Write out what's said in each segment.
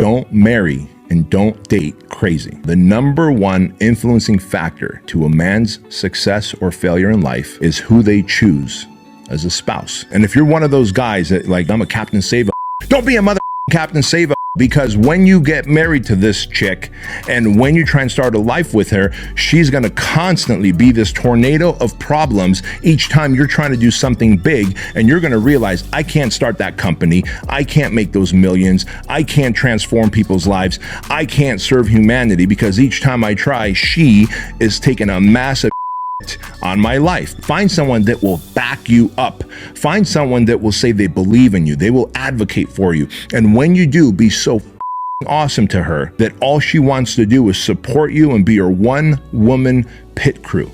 Don't marry and don't date crazy. The number one influencing factor to a man's success or failure in life is who they choose as a spouse. And if you're one of those guys that like, I'm a Captain Save, don't be a mother Captain Save, because when you get married to this chick and when you try and start a life with her, she's gonna constantly be this tornado of problems each time you're trying to do something big, and you're gonna realize, I can't start that company, I can't make those millions, I can't transform people's lives, I can't serve humanity, because each time I try, she is taking a massive on my life. Find someone that will back you up. Find someone that will say they believe in you. They will advocate for you. And when you do, be so awesome to her that all she wants to do is support you and be your one-woman pit crew.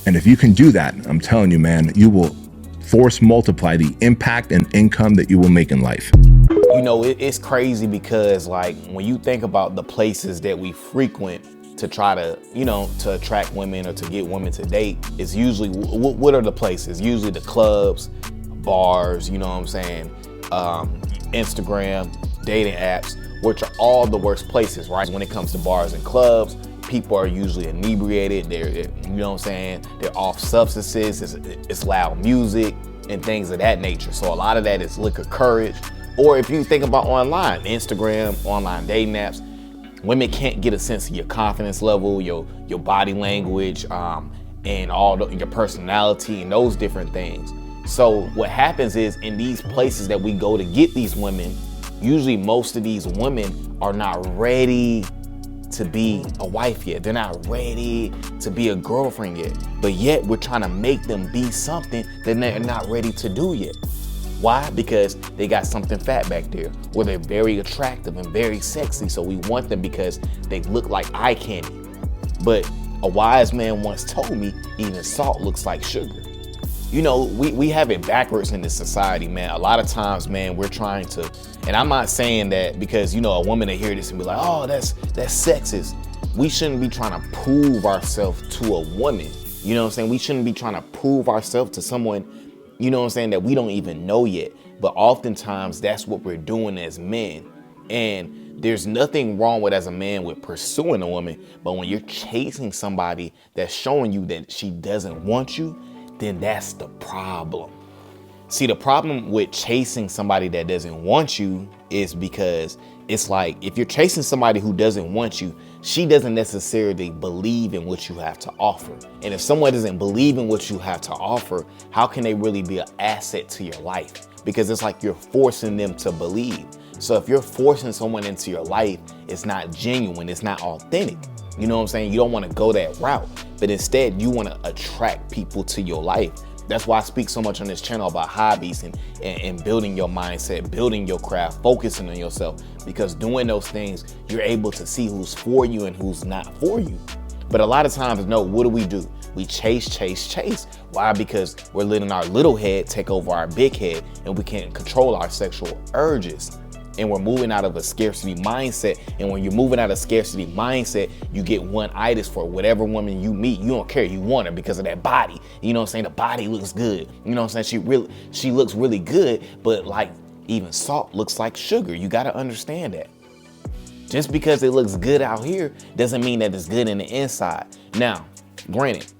And if you can do that, I'm telling you, man, you will force multiply the impact and income that you will make in life. You know, it's crazy because like when you think about the places that we frequent to try to, you know, to attract women or to get women to date, it's usually, what are the places? Usually the clubs, bars, you know what I'm saying? Instagram, dating apps, which are all the worst places, right? When it comes to bars and clubs, people are usually inebriated. They're you know what I'm saying? They're off substances, it's loud music and things of that nature. So a lot of that is liquor courage. Or if you think about online, Instagram, online dating apps, women can't get a sense of your confidence level, your body language, and your personality and those different things. So what happens is in these places that we go to get these women, usually most of these women are not ready to be a wife yet. They're not ready to be a girlfriend yet. But yet we're trying to make them be something that they're not ready to do yet. Why? Because they got something fat back there, or they're very attractive and very sexy. So we want them because they look like eye candy. But a wise man once told me, even salt looks like sugar. You know, we have it backwards in this society, man. A lot of times, man, we're trying to, and I'm not saying that because, you know, a woman will hear this and be like, oh, that's sexist. We shouldn't be trying to prove ourselves to a woman. You know what I'm saying? We shouldn't be trying to prove ourselves to someone, you know what I'm saying, that we don't even know yet. But oftentimes that's what we're doing as men. And there's nothing wrong with, as a man, with pursuing a woman. But when you're chasing somebody that's showing you that she doesn't want you, then that's the problem. See, the problem with chasing somebody that doesn't want you is because it's like, if you're chasing somebody who doesn't want you, she doesn't necessarily believe in what you have to offer. And if someone doesn't believe in what you have to offer, how can they really be an asset to your life? Because it's like you're forcing them to believe. So if you're forcing someone into your life, it's not genuine, it's not authentic. You know what I'm saying? You don't want to go that route, but instead you want to attract people to your life. That's why I speak so much on this channel about hobbies and building your mindset, building your craft, focusing on yourself, because doing those things, you're able to see who's for you and who's not for you. But a lot of times, no, what do? We chase. Why? Because we're letting our little head take over our big head, and we can't control our sexual urges. And we're moving out of a scarcity mindset. And when you're moving out of scarcity mindset, you get one-itis for whatever woman you meet. You don't care, you want her because of that body. You know what I'm saying? The body looks good. You know what I'm saying? She looks really good, but like even salt looks like sugar. You gotta understand that. Just because it looks good out here doesn't mean that it's good in the inside. Now, granted,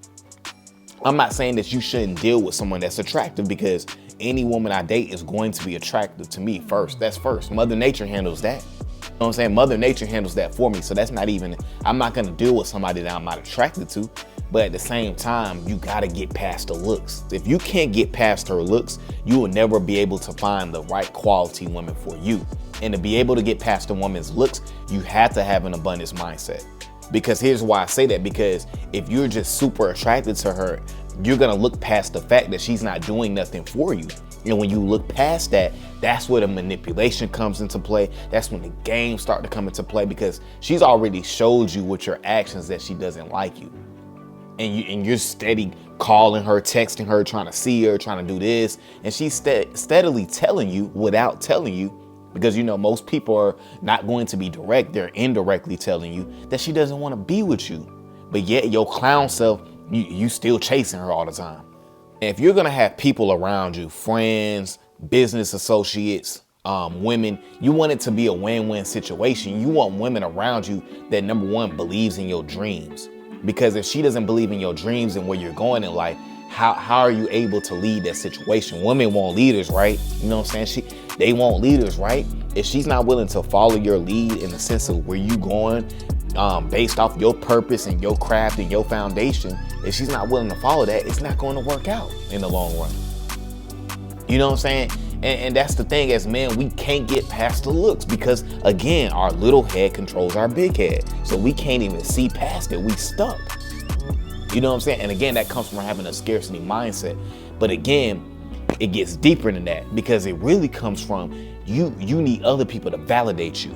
I'm not saying that you shouldn't deal with someone that's attractive, because any woman I date is going to be attractive to me first. That's first. Mother Nature handles that. You know what I'm saying? Mother Nature handles that for me. So that's not even, I'm not gonna deal with somebody that I'm not attracted to. But at the same time, you gotta get past the looks. If you can't get past her looks, you will never be able to find the right quality woman for you. And to be able to get past a woman's looks, you have to have an abundance mindset. Because here's why I say that, because if you're just super attracted to her, you're gonna look past the fact that she's not doing nothing for you. And when you look past that, that's where the manipulation comes into play. That's when the games start to come into play, because she's already showed you with your actions that she doesn't like you. And you're steady calling her, texting her, trying to see her, trying to do this. And she's steadily telling you without telling you, because you know most people are not going to be direct, they're indirectly telling you that she doesn't want to be with you. But yet your clown self, you still chasing her all the time. And if you're gonna have people around you, friends, business associates, women, you want it to be a win-win situation. You want women around you that, number one, believes in your dreams. Because if she doesn't believe in your dreams and where you're going in life, how are you able to lead that situation? Women want leaders, right? You know what I'm saying? They want leaders, right? If she's not willing to follow your lead in the sense of where you going, based off your purpose and your craft and your foundation, if she's not willing to follow that, it's not going to work out in the long run. You know what I'm saying? And that's the thing, as men, we can't get past the looks because, again, our little head controls our big head. So we can't even see past it. We stuck. You know what I'm saying? And again, that comes from having a scarcity mindset. But again, it gets deeper than that because it really comes from you need other people to validate you.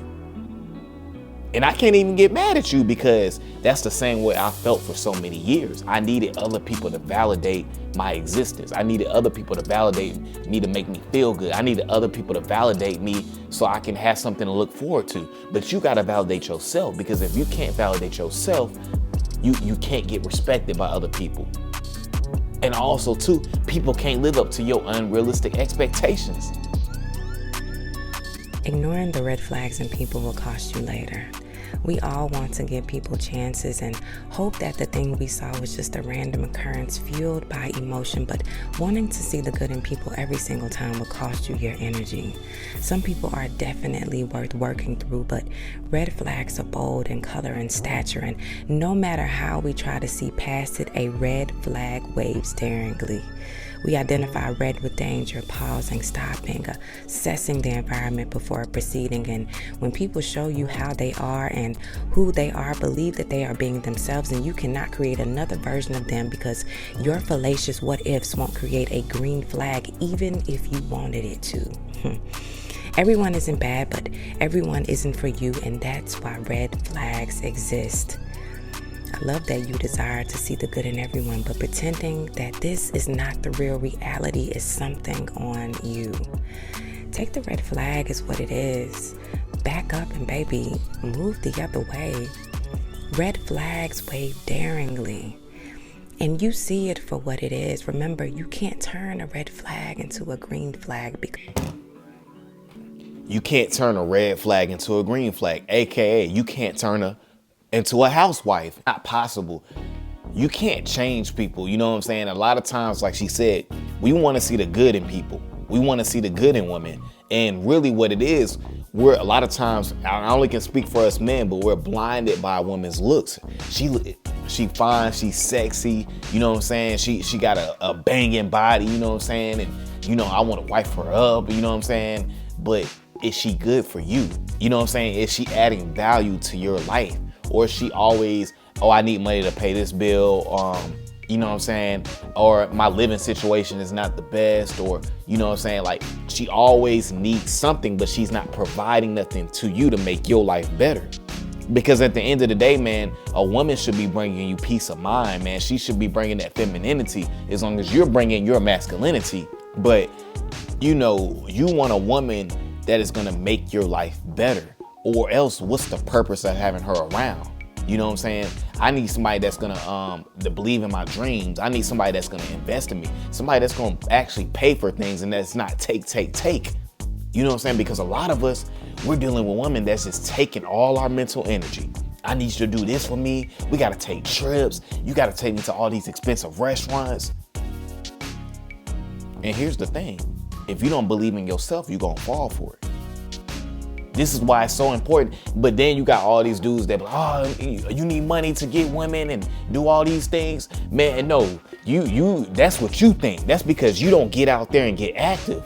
And I can't even get mad at you because that's the same way I felt for so many years. I needed other people to validate my existence. I needed other people to validate me, to make me feel good. I needed other people to validate me so I can have something to look forward to. But you got to validate yourself, because if you can't validate yourself, you can't get respected by other people. And also too, people can't live up to your unrealistic expectations. Ignoring the red flags in people will cost you later. We all want to give people chances and hope that the thing we saw was just a random occurrence fueled by emotion, but wanting to see the good in people every single time will cost you your energy. Some people are definitely worth working through, but red flags are bold in color and stature, and no matter how we try to see past it, a red flag waves daringly. We identify red with danger, pausing, stopping, assessing the environment before proceeding. And when people show you how they are and who they are, believe that they are being themselves, and you cannot create another version of them because your fallacious what ifs won't create a green flag even if you wanted it to. Everyone isn't bad, but everyone isn't for you, and that's why red flags exist. I love that you desire to see the good in everyone, but pretending that this is not the real reality is something on you. Take the red flag as what it is. Back up and baby, move the other way. Red flags wave daringly, and you see it for what it is. Remember, you can't turn a red flag into a green flag because you can't turn a red flag into a green flag, aka you can't turn her into a housewife. Not possible. You can't change people. You know what I'm saying? A lot of times, like she said, we want to see the good in people. We want to see the good in women. And really what it is, we're a lot of times, I only can speak for us men, but we're blinded by a woman's looks. She fine, she's sexy, you know what I'm saying? She got a banging body, you know what I'm saying? And, you know, I want to wife her up, you know what I'm saying? But is she good for you? You know what I'm saying? Is she adding value to your life? Or is she always, oh, I need money to pay this bill, you know what I'm saying? Or my living situation is not the best, or, you know what I'm saying? Like, she always needs something, but she's not providing nothing to you to make your life better. Because at the end of the day, man, a woman should be bringing you peace of mind, man. She should be bringing that femininity as long as you're bringing your masculinity. But, you know, you want a woman that is gonna make your life better. Or else, what's the purpose of having her around? You know what I'm saying? I need somebody that's gonna to believe in my dreams. I need somebody that's gonna invest in me. Somebody that's gonna actually pay for things and that's not take. You know what I'm saying? Because a lot of us, we're dealing with women that's just taking all our mental energy. I need you to do this for me. We gotta take trips. You gotta take me to all these expensive restaurants. And here's the thing. If you don't believe in yourself, you're gonna fall for it. This is why it's so important. But then you got all these dudes that, oh, you need money to get women and do all these things. Man, no, you that's what you think. That's because you don't get out there and get active.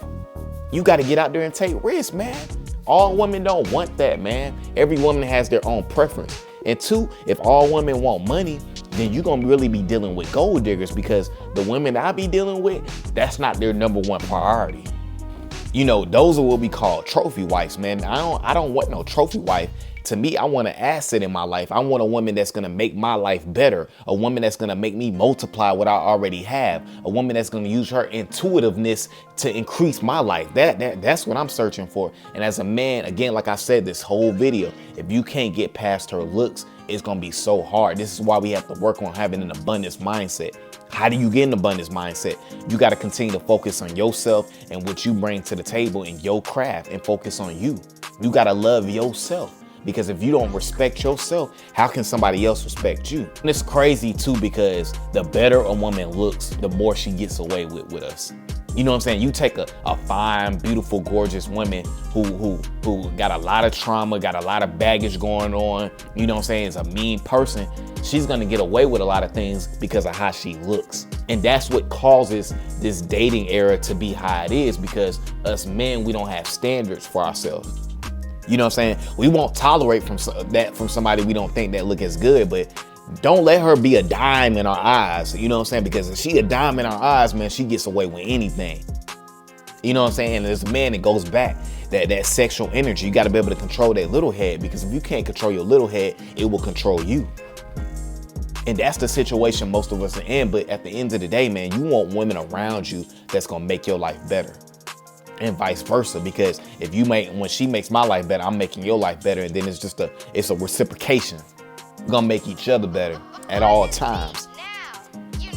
You got to get out there and take risks, man. All women don't want that, man. Every woman has their own preference. And two, if all women want money, then you're going to really be dealing with gold diggers, because the women I be dealing with, that's not their number one priority. You know, those are what we call trophy wives, man. I don't want no trophy wife. To me, I want an asset in my life. I want a woman that's gonna make my life better. A woman that's gonna make me multiply what I already have. A woman that's gonna use her intuitiveness to increase my life. That's what I'm searching for. And as a man, again, like I said, this whole video, if you can't get past her looks, it's gonna be so hard. This is why we have to work on having an abundance mindset. How do you get an abundance mindset? You got to continue to focus on yourself and what you bring to the table in your craft, and focus on you. You got to love yourself, because if you don't respect yourself, how can somebody else respect you? And it's crazy too, because the better a woman looks, the more she gets away with us. You know what I'm saying? You take a fine, beautiful, gorgeous woman who got a lot of trauma, got a lot of baggage going on, you know what I'm saying, is a mean person. She's gonna get away with a lot of things because of how she looks. And that's what causes this dating era to be how it is, because us men, we don't have standards for ourselves. You know what I'm saying? We won't tolerate from somebody we don't think that look as good, but don't let her be a dime in our eyes. You know what I'm saying? Because if she a dime in our eyes, man, she gets away with anything. You know what I'm saying? And as a man, it goes back, that sexual energy. You got to be able to control that little head, because if you can't control your little head, it will control you. And that's the situation most of us are in. But at the end of the day, man, you want women around you that's going to make your life better. And vice versa, because when she makes my life better, I'm making your life better. And then it's a reciprocation. We're gonna make each other better at all times.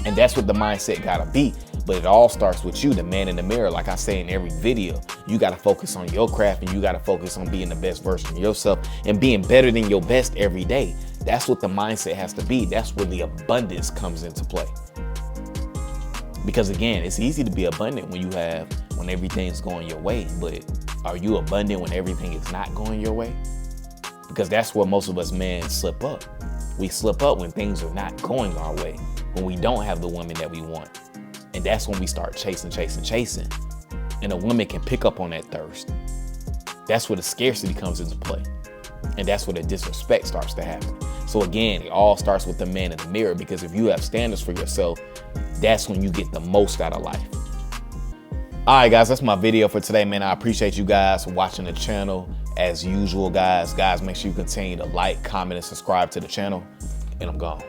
And that's what the mindset gotta be. But it all starts with you, the man in the mirror. Like I say in every video, you gotta focus on your craft, and you gotta focus on being the best version of yourself and being better than your best every day. That's what the mindset has to be. That's where the abundance comes into play. Because again, it's easy to be abundant when everything's going your way, but are you abundant when everything is not going your way? Because that's where most of us men slip up. We slip up when things are not going our way, when we don't have the woman that we want. And that's when we start chasing. And a woman can pick up on that thirst. That's where the scarcity comes into play. And that's where the disrespect starts to happen. So again, it all starts with the man in the mirror, because if you have standards for yourself, that's when you get the most out of life. All right, guys, that's my video for today, man. I appreciate you guys for watching the channel. As usual, guys, make sure you continue to like, comment, and subscribe to the channel. And I'm gone.